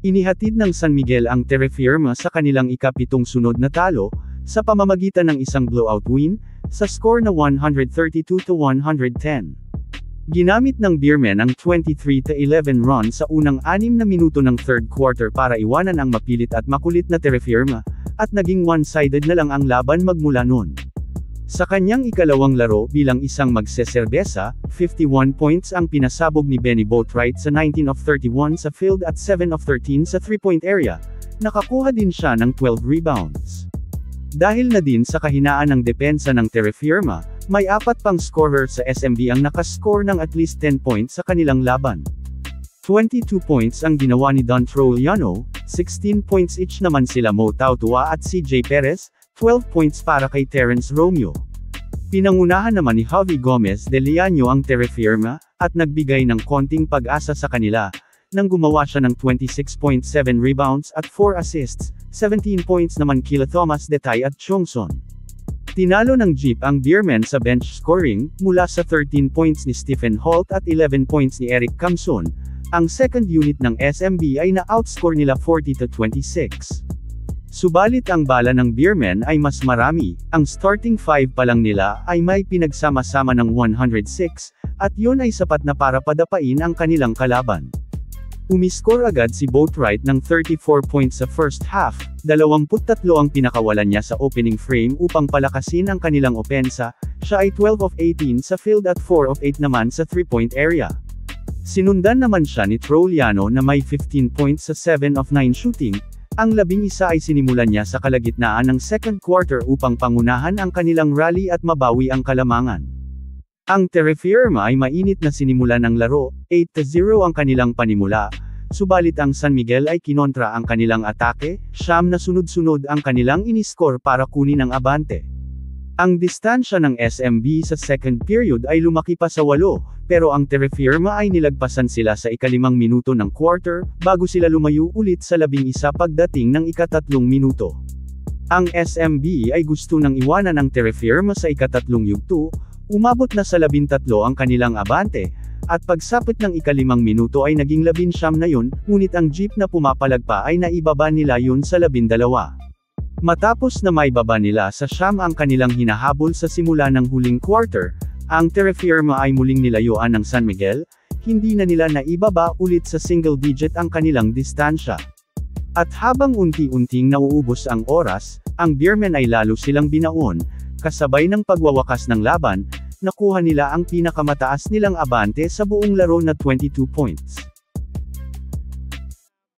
Inihatid ng San Miguel ang Terrafirma sa kanilang ika-7 sunod na talo, sa pamamagitan ng isang blowout win, sa score na 132-110. Ginamit ng Beermen ang 23-11 run sa unang 6 na minuto ng third quarter para iwanan ang mapilit at makulit na Terrafirma, at naging one-sided na lang ang laban magmula noon. Sa kanyang ikalawang laro bilang isang magseserbesa, 51 points ang pinasabog ni Benny Boatwright sa 19 of 31 sa field at 7 of 13 sa 3-point area. Nakakuha din siya ng 12 rebounds. Dahil na din sa kahinaan ng depensa ng Terrafirma, may 4 pang scorer sa SMB ang nakascore ng at least 10 points sa kanilang laban. 22 points ang ginawa ni Don Troliano, 16 points each naman sila Mo Tautua at CJ Perez, 12 points para kay Terrence Romeo. Pinangunahan naman ni Javi Gomez de Leaño ang Terrafirma, at nagbigay ng konting pag-asa sa kanila, nang gumawa siya ng 26.7 rebounds at 4 assists, 17 points naman kila Thomas Detay at Chongson. Tinalo ng Jeep ang Beermen sa bench scoring, mula sa 13 points ni Stephen Holt at 11 points ni Eric Camson. Ang second unit ng SMB ay na-outscore nila 40-26. Subalit ang bala ng Beermen ay mas marami, ang starting 5 pa lang nila ay may pinagsama-sama ng 106, at yun ay sapat na para padapain ang kanilang kalaban. Umiscore agad si Boatwright ng 34 points sa first half, 23 ang pinakawalan niya sa opening frame upang palakasin ang kanilang opensa, siya ay 12 of 18 sa field at 4 of 8 naman sa 3-point area. Sinundan naman siya ni Troliano na may 15 points sa 7 of 9 shooting. Ang 11 ay sinimulan niya sa kalagitnaan ng second quarter upang pangunahan ang kanilang rally at mabawi ang kalamangan. Ang Terrafirma ay mainit na sinimulan ng laro, 8-0 ang kanilang panimula, subalit ang San Miguel ay kinontra ang kanilang atake, 9 na sunod-sunod ang kanilang iniscore para kunin ang abante. Ang distansya ng SMB sa second period ay lumaki pa sa 8, pero ang Terrafirma ay nilagpasan sila sa ika-5 minuto ng quarter, bago sila lumayo ulit sa 11 pagdating ng ika-3 minuto. Ang SMB ay gusto nang iwanan ang Terrafirma sa ika-3 yugto, umabot na sa 13 ang kanilang abante, at pagsapit ng ika-5 minuto ay naging 19 na yun, ngunit ang Jeep na pumapalag pa ay naibaba nila yun sa 12. Matapos na maibaba nila sa 9 ang kanilang hinahabol sa simula ng huling quarter, ang Terrafirma ay muling nilayuan ng San Miguel, hindi na nila naibaba ulit sa single digit ang kanilang distansya. At habang unti-unting nauubos ang oras, ang Beermen ay lalo silang binaon, kasabay ng pagwawakas ng laban, nakuha nila ang pinakamataas nilang abante sa buong laro na 22 points.